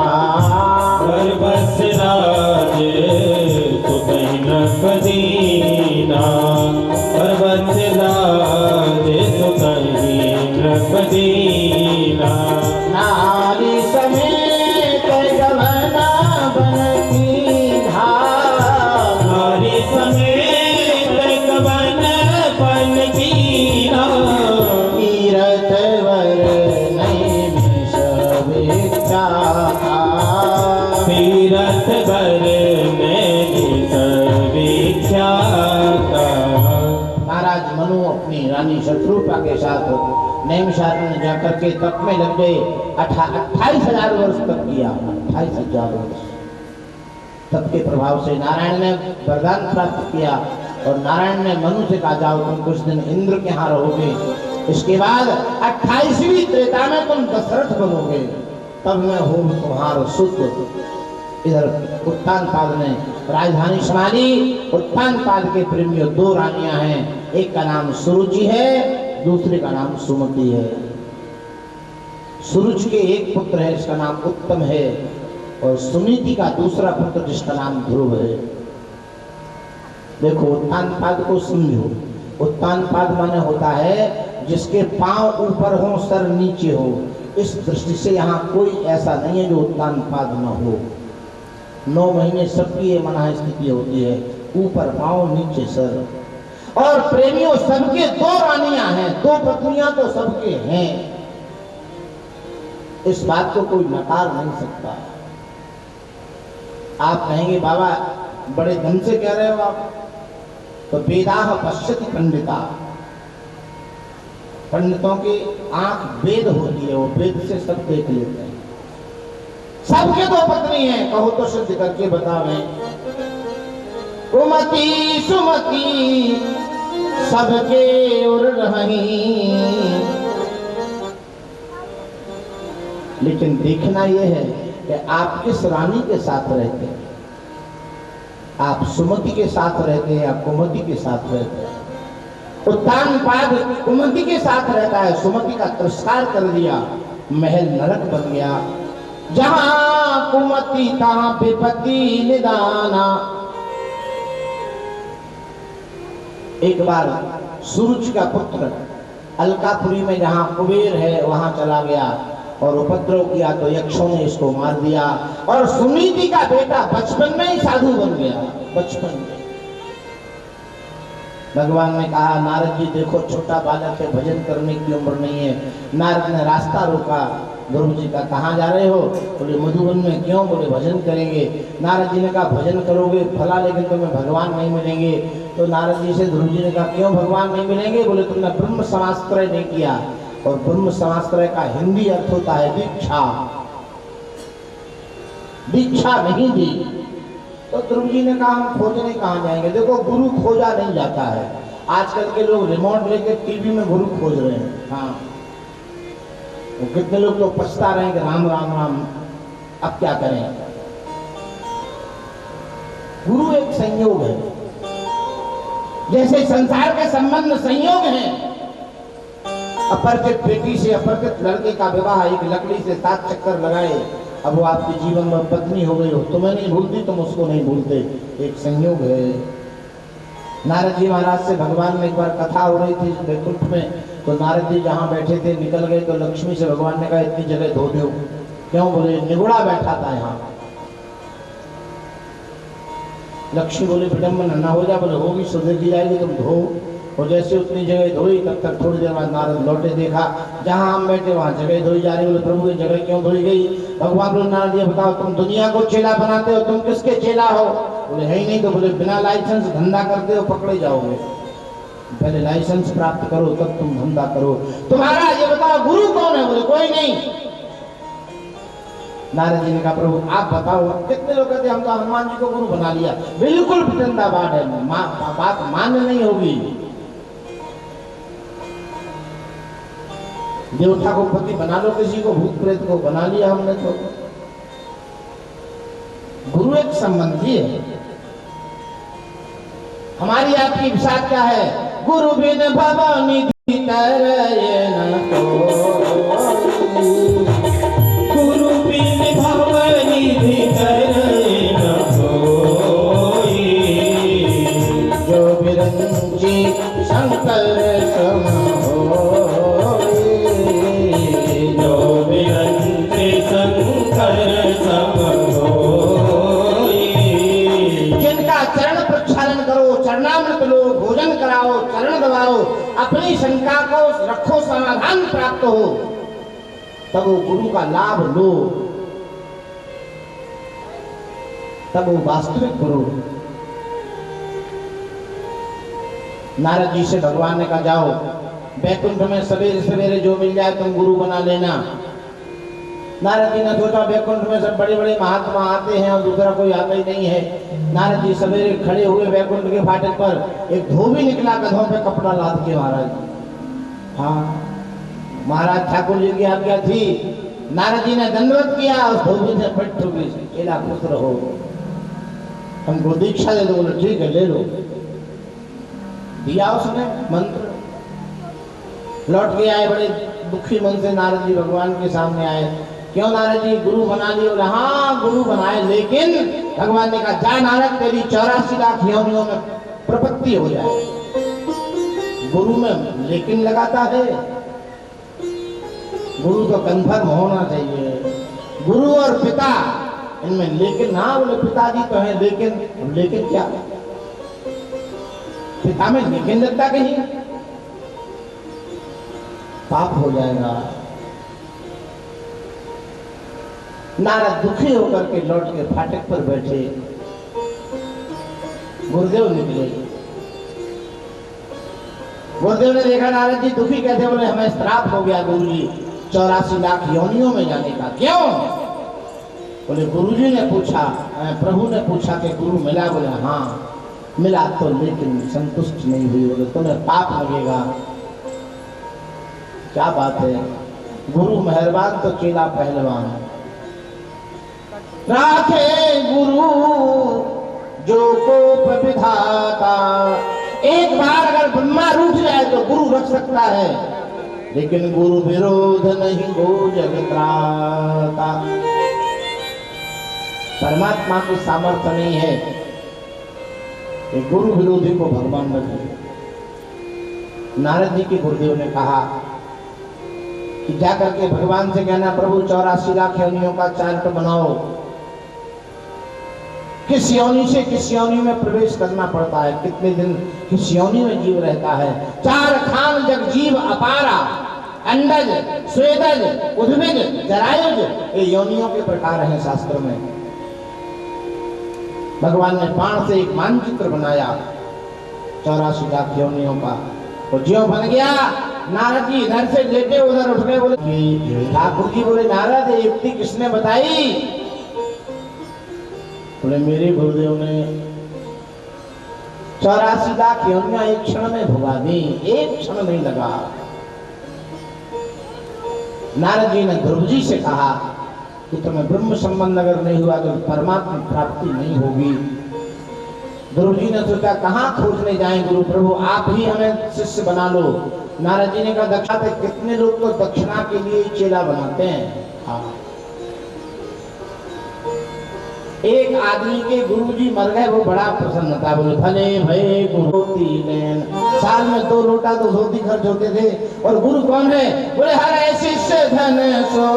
S2: बरबस राज सुपेंद्र पदीना, बरबस राज सुपेंद्र पदीना।
S1: नारी समेत गमना बन की धाम,
S2: नारी समेत गमन बन कीना।
S1: तीरथ वर नहीं विश्वविख्याता,
S2: तीरथ वर में विख्याता।
S1: महाराज मनु अपनी रानी शत्रुपा के साथ नैमिषारण्य में जाकर के तप में लग गए। 28,000 वर्ष तप किया, 28,000 वर्ष। तप के प्रभाव से नारायण ने वरदान प्राप्त किया और नारायण ने मनु से कहा जाओ तुम कुछ दिन इंद्र के यहाँ रहोगे, इसके बाद 28वीं त्रेता में तुम दशरथ बनोगे, तब मैं हूँ तुम्हारा सुत। इधर उत्तानपाद ने राजधानी संभाली। उत्तानपाद के प्रेमियों 2 रानियां हैं, एक का नाम सुरुचि है, दूसरे का नाम सुमति है। सुरुचि के एक पुत्र है जिसका नाम उत्तम है और सुनीति का दूसरा पुत्र जिसका नाम ध्रुव है। देखो उत्तानपाद को समझो। उत्तानपाद माने होता है जिसके पांव ऊपर हो, सर नीचे हो। इस दृष्टि से यहाँ कोई ऐसा नहीं है जो उत्तानपाद न हो। 9 महीने सबकी ये मना स्थिति होती है, ऊपर पांव नीचे सर। और प्रेमियों सबके 2 रानियां हैं, 2 पत्नियां तो सबके हैं। इस बात को कोई नकार नहीं सकता। आप कहेंगे बाबा बड़े दम से कह रहे हो आप, तो वेदाह पश्यति पंडिता, पंडितों की आंख वेद होती है, वो वेद से सब देख लेते हैं। सबके 2 पत्नी हैं, कहो तो सिद्ध करके बतावे। कुमति सुमति सबके उर रही, लेकिन देखना यह है कि आप किस रानी के साथ रहते हैं। आप सुमति के साथ रहते हैं या कुमति के साथ रहते हैं। उत्तानपाद कुमति के साथ रहता है, सुमति का तिरस्कार कर दिया, महल नरक बन गया। जहां कुमति तहां विपत्ति निदाना। एक बार सूरज का पुत्र अलकापुरी में जहां कुबेर है वहां चला गया और उपद्रव किया तो यक्षों ने इसको मार दिया। और सुनीति का बेटा बचपन में ही साधु बन गया, बचपन में। भगवान ने कहा नारद जी देखो छोटा बालक है, भजन करने की उम्र नहीं है। नारद ने रास्ता रोका, ध्रुव जी का कहाँ जा रहे हो? बोले मधुबन में। क्यों? बोले भजन करेंगे। नारद जी ने कहा भजन करोगे फला, लेकिन तुम्हें भगवान नहीं मिलेंगे। तो नारद जी से ध्रुव जी ने कहा क्यों भगवान नहीं मिलेंगे? बोले तुमने ब्रह्म समाश्रय नहीं किया, और ब्रह्म समाश्रय का हिंदी अर्थ होता है दीक्षा। दीक्षा नहीं दी तो ध्रुव जी ने कहा हम खोजने कहाँ जाएंगे? देखो गुरु खोजा नहीं जाता है। आजकल के लोग रिमोट लेके टीवी में गुरु खोज रहे हैं। हाँ, वो कितने लोग तो पछता रहे हैं कि राम राम राम, अब क्या करें? गुरु एक संयोग है। जैसे संसार के संबंध संयोग हैं, अपरिचित बेटी से अपरिचित लड़के का विवाह एक लकड़ी से 7 चक्कर लगाए, अब वो आपके जीवन में पत्नी हो गई हो, तुम्हें नहीं भूलती, तुम उसको नहीं भूलते, एक संयोग है। नारद जी महाराज से भगवान ने एक बार कथा हो रही थी वैकुंठ में, तो नारद जी जहाँ बैठे थे निकल गए, तो लक्ष्मी से भगवान ने कहा इतनी जगह धो दो। क्यों? बोले निगुड़ा बैठा था यहाँ। लक्ष्मी बोली विडम्बना ना हो जा, बोले होगी सुधर की जाएगी, तुम धो। और जैसे उतनी जगह धोई, तब तक थोड़ी देर बाद नारद लौटे, देखा जहां हम बैठे वहां जगह धोई जा रही। बोले प्रभु ये जगह क्यों धोई गई? भगवान बोले नारद जी बताओ, तुम दुनिया को चेला बनाते हो, तुम किसके चेला हो? बोले है ही नहीं। तो बोले बिना लाइसेंस धंधा करते हो, पकड़े जाओगे, पहले लाइसेंस प्राप्त करो तब तुम धंधा करो। तुम्हारा ये बताओ गुरु कौन है? बोले कोई नहीं। नारद जी ने कहा प्रभु आप बताओ। कितने लोग कहते हम तो हनुमान जी को गुरु बना लिया, बिल्कुल फिटंदा बात है, बात मान्य नहीं होगी। देवता को पति बना लो, किसी को भूत प्रेत को बना लिया हमने तो। गुरु एक संबंधी है। हमारी आपकी विषाद क्या है? गुरु बिन भवानी तरये न कोई,
S2: गुरु बिन भवनिधि तरये न कोई,
S1: जो बिरंजी शंकर सम होई,
S2: जो बिरंजे शंकर सम होई।
S1: जिनका चरण प्रक्षालन करो, चरणामृत लो, भोजन कराओ, चरण दबाओ, अपनी शंका को रखो, समाधान प्राप्त हो, तब वो गुरु का लाभ लो, तब वो वास्तविक गुरु। नारद जी से भगवान ने कहा जाओ बैकुंठ में सवेरे सवेरे जो मिल जाए तुम गुरु बना लेना। नारद जी ने सोचा बैकुंठ में सब बड़े बड़े महात्मा आते हैं और दूसरा कोई आता ही नहीं है। नारद जी सवेरे खड़े हुए बैकुंठ के फाटक पर, एक धोबी निकला गधों पे कपड़ा लाद के महाराज। हाँ महाराज ठाकुर जी की आज्ञा थी, नारद जी ने दंडवत किया, उस धोबी से पट ठोकी, केला खुश रहो, हमको दीक्षा दे दो। बोले ठीक है ले लो, दिया उसने मंत्र। लौट के आए बड़े दुखी मन से नारद जी भगवान के सामने आए। क्यों नारद जी गुरु बना लिए? बोले हाँ गुरु बनाए, लेकिन भगवान ने कहा जा नारद तेरी 84 लाख योनियों में प्रपत्ति हो जाए। गुरु में लेकिन लगाता है, गुरु तो कन्फर्म होना चाहिए। गुरु और पिता इनमें लेकिन ना, बोले पिताजी तो है लेकिन क्या? पिता में लेकिन लगता कहीं पाप हो जाएगा। नारद दुखी होकर के लौट के फाटक पर बैठे, गुरुदेव निकले। गुरुदेव ने देखा नारद जी दुखी कैसे? बोले हमें श्राप हो गया गुरु जी 84 लाख योनियों में जाने का। क्यों? बोले गुरुजी ने पूछा, प्रभु ने पूछा कि गुरु मिला? बोले हाँ मिला, तो लेकिन संतुष्ट नहीं हुई। बोले तुम्हें पाप लगेगा। क्या बात है, गुरु मेहरबान तो चेला पहलवान। राखे गुरु जो कोप विधाता, एक बार अगर ब्रह्मा रूठ जाए तो गुरु रख सकता है, लेकिन गुरु विरोध नहीं गो जगत्राता। परमात्मा की सामर्थ्य नहीं है कि गुरु विरोधी को भगवान रखे। नारद जी के गुरुदेव ने कहा कि जाकर के भगवान से कहना प्रभु 84 लाख योनियों का चार्ट बनाओ, किस योनि से किस योनि में प्रवेश करना पड़ता है, कितने दिन किस योनि में जीव रहता है। 4 खान जग जीव अपारा, अंडज, स्वेदज, उद्भिज, जरायुज, ये योनियों के प्रकार हैं शास्त्र में। भगवान ने बाण से एक मानचित्र बनाया 84 लाख योनियों का, तो ज्यों बन गया। नारद जी इधर से लेटे उधर उठ गए। बोले ठाकुर जी, बोले नारद ये युक्ति किसने बताई? बोले मेरे गुरुदेव ने 84 लाख योनियां एक क्षण में भुगा दी, एक क्षण नहीं लगा। नारद जी ने ध्रुव जी से कहा कि तुम्हें ब्रह्म संबंध अगर नहीं हुआ तो परमात्मा प्राप्ति नहीं होगी। ध्रुव जी ने सोचा कहाँ खोजने जाएं गुरु प्रभु, आप ही हमें शिष्य बना लो। नारद जी ने कहा दक्षिणा पे कितने लोग तो दक्षिणा के लिए ही चेला बनाते हैं। हाँ, एक आदमी के गुरुजी मर गए, वो बड़ा प्रसन्न था, बोले भले भले गुरु तीन साल में 2 लोटा तो धोती खर्च होते थे। और गुरु कौन है? बोले हर शिष्य धन सो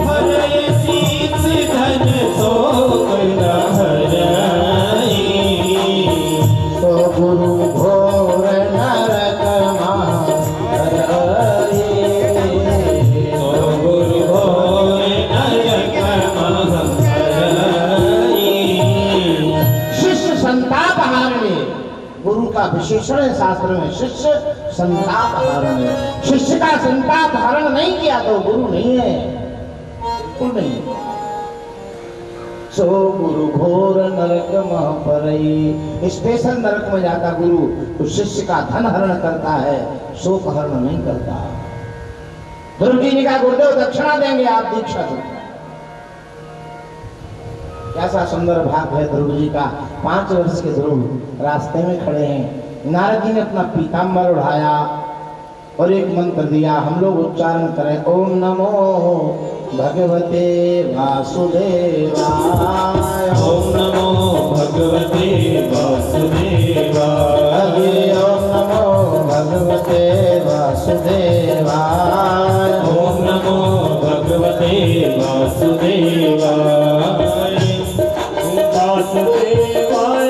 S2: हरे शीस धन सोकन हराई,
S1: तो गुरु घोर नरक महराई,
S2: तो गुरु घोर नरक महराई।
S1: शिष्य संताप हारणे, गुरु का विशेषण है शास्त्र में, शिष्य संताप हरण है। शिष्य का संताप हरण नहीं किया तो गुरु नहीं है, बिल्कुल नहीं। सो गुरु घोर नरक मह परई, स्पेशल नरक में जाता गुरु तो शिष्य का धन हरण करता है, शोक हरण नहीं करता। ध्रुव जी ने कहा गुरुदेव दक्षिणा देंगे, आप दीक्षा दो। कैसा सुंदर भाग है ध्रुव जी का। 5 वर्ष के ध्रुव रास्ते में खड़े हैं, नारद जी ने अपना पीताम्बर उठाया और एक मंत्र दिया, हम लोग उच्चारण करें, ओम नमो भगवते वासुदेवाय,
S2: ओम नमो भगवते वासुदेवाय,
S1: ओम नमो भगवते वासुदेवाय,
S2: ओम नमो भगवते वासुदेवाय, वासुदेवाय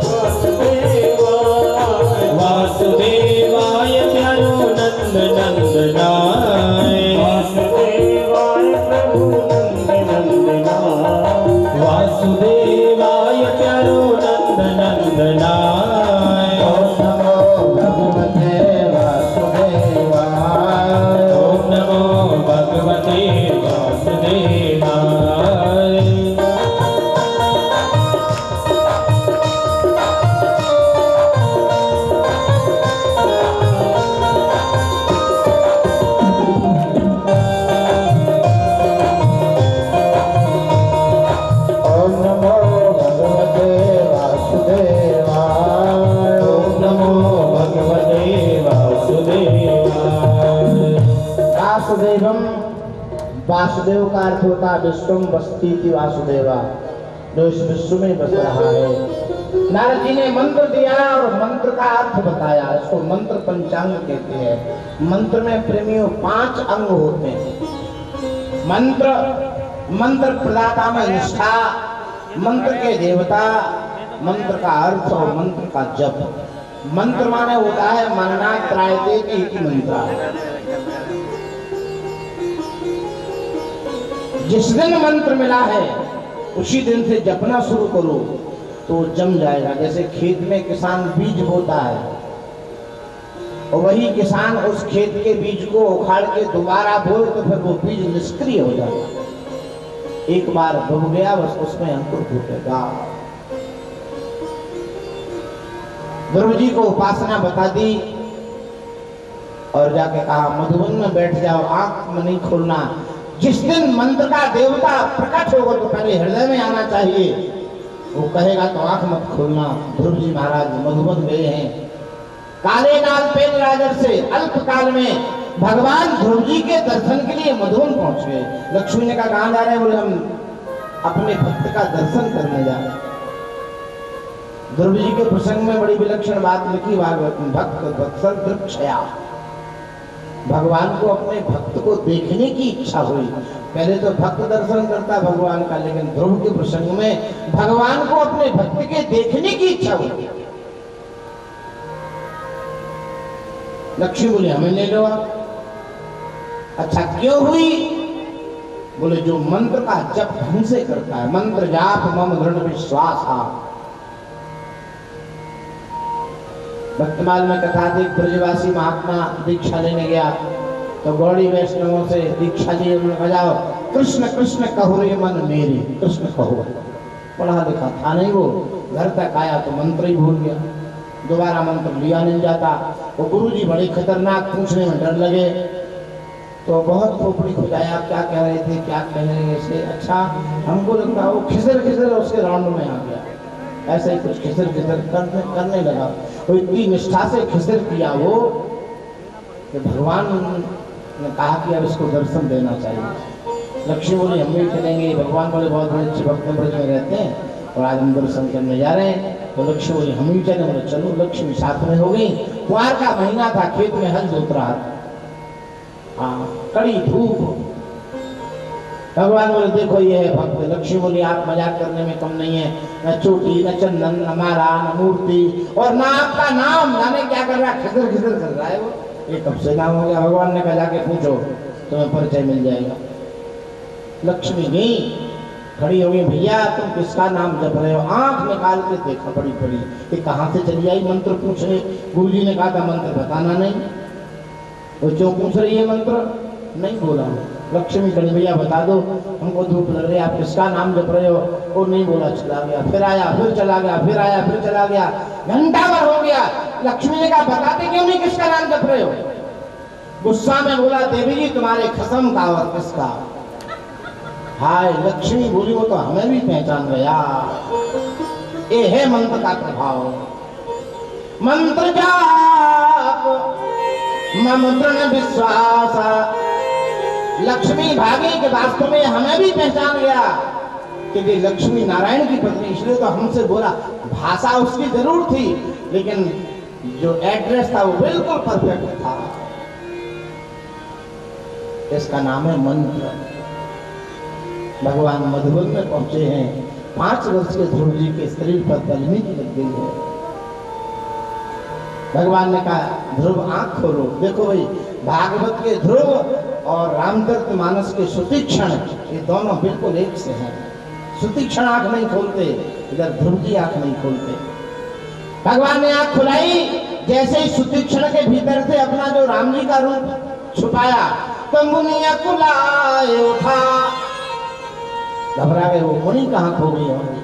S2: वासुदेवाय, वासुदेवाय प्यारो नंद नंदनाय, वासुदेवाय प्रभु नंद नंदनाय, वासुदेवाय प्यारो नंद नंदनाय,
S1: ओम नमो भगवते वासुदेवाय,
S2: ओम नमो भगवते वासुदेवाय।
S1: वासुदेवम, वासुदेव का अर्थ होता है विश्वम बस्ती की वासुदेवा, जो इस विश्व में बस रहा है। नारद जी ने मंत्र दिया और मंत्र का अर्थ बताया, इसको मंत्र पंचांग कहते हैं। मंत्र में प्रेमियों 5 अंग होते हैं। मंत्र प्रदाता में निष्ठा, मंत्र के देवता, मंत्र का अर्थ और मंत्र का जप। मंत्र माने होता है मनना त्रायते एक ही मंत्र। जिस दिन मंत्र मिला है उसी दिन से जपना शुरू करो तो जम जाएगा। जैसे खेत में किसान बीज बोता है और वही किसान उस खेत के बीज को उखाड़ के दोबारा बोए तो फिर वो बीज निष्क्रिय हो जाएगा। एक बार डूब गया बस उसमें अंकुर फूटेगा। ध्रुव जी को उपासना बता दी और जाके कहा मधुबन में बैठ जाओ, आंख में नहीं खोलना। जिस दिन मंत्र का देवता प्रकट होगा तो पहले हृदय में आना चाहिए, वो कहेगा तो आंख मत खोलना। ध्रुव जी महाराज मधुबन गए हैं, काले नाल पेन राजर से अल्प काल में भगवान ध्रुव जी के दर्शन के लिए मधुबन पहुंच गए। लक्ष्मी ने कहा कहां जा रहे हैं? बोले हम अपने भक्त का दर्शन करने जा रहे हैं। ध्रुव जी के प्रसंग में बड़ी विलक्षण बात लिखी भागवत में, भक्त वत्सल दृक्षया। भगवान को अपने भक्त को देखने की इच्छा हुई। पहले तो भक्त दर्शन करता भगवान का, लेकिन ध्रुव के प्रसंग में भगवान को अपने भक्त के देखने की इच्छा हुई। लक्ष्मी बोले हमें ले लो आप। अच्छा क्यों हुई? बोले जो मंत्र का जप ढंग से करता है, मंत्र जाप मम दृढ़ विश्वास। भक्तमाल में कथा थी, ब्रजवासी महात्मा दीक्षा लेने गया तो गौड़ी वैष्णवों से दीक्षा लिए, उन्होंने बजाओ कृष्ण कृष्ण कहो रे मन मेरी, कृष्ण कहो। पढ़ा लिखा था नहीं वो, घर तक आया तो मंत्र ही भूल गया, दोबारा मंत्र लिया नहीं जाता। वो गुरुजी बड़े खतरनाक, पूछने में डर लगे। तो बहुत खोपड़ी खुदाया, क्या कह रहे थे, क्या कह रहे से। अच्छा, हमको लगता वो खिसर उसके राउंड में आ गया, ऐसे ही कुछ खिसर करने लगा। वो इतनी निष्ठा से खिसर किया वो कि भगवान ने कहा कि अब इसको दर्शन देना चाहिए। लक्ष्मी बोली हम भी चलेंगे। भगवान बोले बहुत बड़े अच्छे भक्त ब्रज में रहते हैं और आज हम दर्शन करने जा रहे हैं। तो लक्ष्मी बोली हम भी चले। बोले चलो। लक्ष्मी साथ में हो गई। कुआर का महीना था, खेत में हल जोत रहा था, हाँ, कड़ी धूप। भगवान बोले देखो ये है भक्त। लक्ष्मी बोली आप मजाक करने में कम नहीं है, न चोटी न चंदन न माला न मूर्ति और न आपका नाम, जाने क्या कर रहा है, खिसर कर रहा है वो। ये कब से नाम हो गया? भगवान ने कहा जाके पूछो तुम्हें परिचय मिल जाएगा। लक्ष्मी गई, खड़ी हो गई, भैया तुम किसका नाम जप रहे हो? आंख निकाल के देखा बड़ी कि कहाँ से चली आई मंत्र पूछने। गुरु जी ने कहा था मंत्र बताना नहीं। वो क्यों पूछ रही है मंत्र? नहीं बोला। लक्ष्मी कड़ी भैया बता दो, हमको धूप लग रही है, आप किसका नाम जप रहे हो? वो नहीं बोला, चला गया। फिर आया, फिर चला गया, फिर आया, फिर चला गया। घंटा भर हो गया। लक्ष्मी ने कहा बताते क्यों नहीं किसका नाम जप रहे हो? गुस्सा में बोला देवी जी तुम्हारे खसम का और किसका। हाय, लक्ष्मी बोली वो तो हमें भी पहचान गया। ये है मंत्र का प्रभाव। मंत्र जाप मम दृढ़ विश्वास। लक्ष्मी भागी के वास्तव में हमें भी पहचान गया कि ये लक्ष्मी नारायण की पत्नी, इसलिए तो हमसे बोला। भाषा उसकी जरूर थी लेकिन जो एड्रेस था वो बिल्कुल परफेक्ट था। इसका नाम है मंत्र। भगवान मधुबन में पहुंचे हैं। 5 वर्ष के ध्रुव जी के शरीर पर वाल्मीकि लग गई है। भगवान ने कहा ध्रुव आंख खोलो। देखो भाई, भागवत के ध्रुव और रामचरितमानस के सुतीक्षण, ये दोनों बिल्कुल एक से हैं। सुतीक्षण आंख नहीं खोलते, इधर ध्रुव जी आंख नहीं खोलते। भगवान ने आंख खुलाई, जैसे ही सुतीक्षण के भीतर से अपना जो राम जी का रूप छुपाया तो मुनिया कुलाए उठा। घबरा गए, वो मुनि कहाँ खो गई होंगी।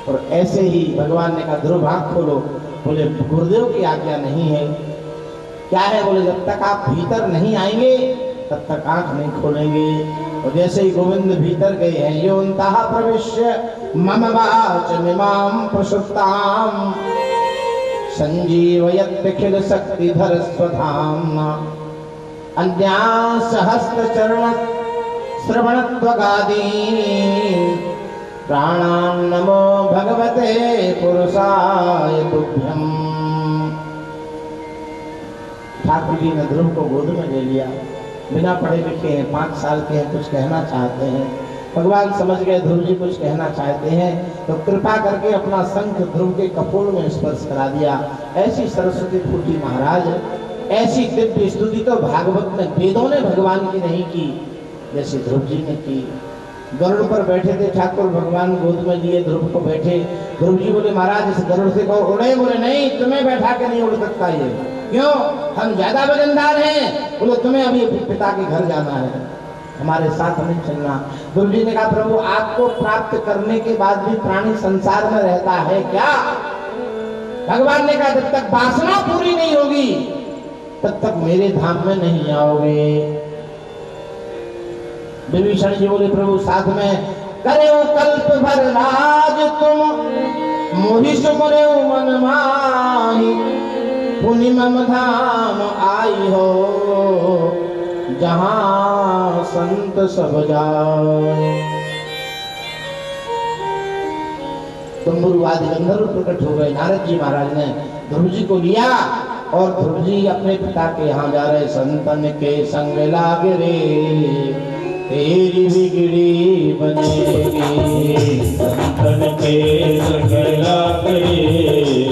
S1: और ऐसे ही भगवान ने कहा ध्रुव आंख खोलो। बोले गुरुदेव की आज्ञा नहीं है। क्या है? बोले जब तक आप भीतर नहीं आएंगे तब तक आंख नहीं खोलेंगे। और जैसे ही गोविंद भीतर गए हैं, योऽन्तः प्रविश्य मम वाचमिमां प्रसुप्तां संजीवयत्यखिल शक्तिधर स्वधाम्ना अन्यासहस्रचरण श्रवणत्वगादीन् प्राणान् नमो भगवते पुरुषाय तुभ्यम्। ठाकुर जी ने ध्रुव को गोद में ले लिया। बिना पढ़े लिखे हैं, 5 साल के हैं, कुछ कहना चाहते हैं। भगवान समझ गए ध्रुव जी कुछ कहना चाहते हैं, तो कृपा करके अपना शंख ध्रुव के कपोल में स्पर्श करा दिया। ऐसी सरस्वती फूटी महाराज, ऐसी दिव्य स्तुति तो भागवत में वेदों ने भगवान की नहीं की जैसे ध्रुव जी ने की। गरुड़ पर बैठे थे ठाकुर, भगवान गोद में लिए ध्रुव को बैठे। ध्रुव जी बोले महाराज इस गरुड़ से कहो उड़े। बोले नहीं, तुम्हें बैठा के नहीं उड़ सकता ये। क्यों? हम ज्यादा वजनदार हैं। बोले तुम्हें अभी पिता के घर जाना है, हमारे साथ नहीं चलना। ध्रुव जी ने कहा प्रभु आपको प्राप्त करने के बाद भी प्राणी संसार में रहता है क्या? भगवान ने कहा जब तक वासना पूरी नहीं होगी तब तक मेरे धाम में नहीं आओगे। विभीषण जी बोले प्रभु साथ में करे कल्प भर राज तुम मोहि सुमरे मन माही पुनि मम धाम आई हो जहां संत सब जाए। तुम्बुरु आदि गंधर्व प्रकट हो गए। नारद जी महाराज ने ध्रुव जी को लिया और ध्रुव जी अपने पिता के यहाँ जा रहे। संतन के संग लाग रे तेरी बिगड़ी बनेगी,
S2: संतन के संग लाग रे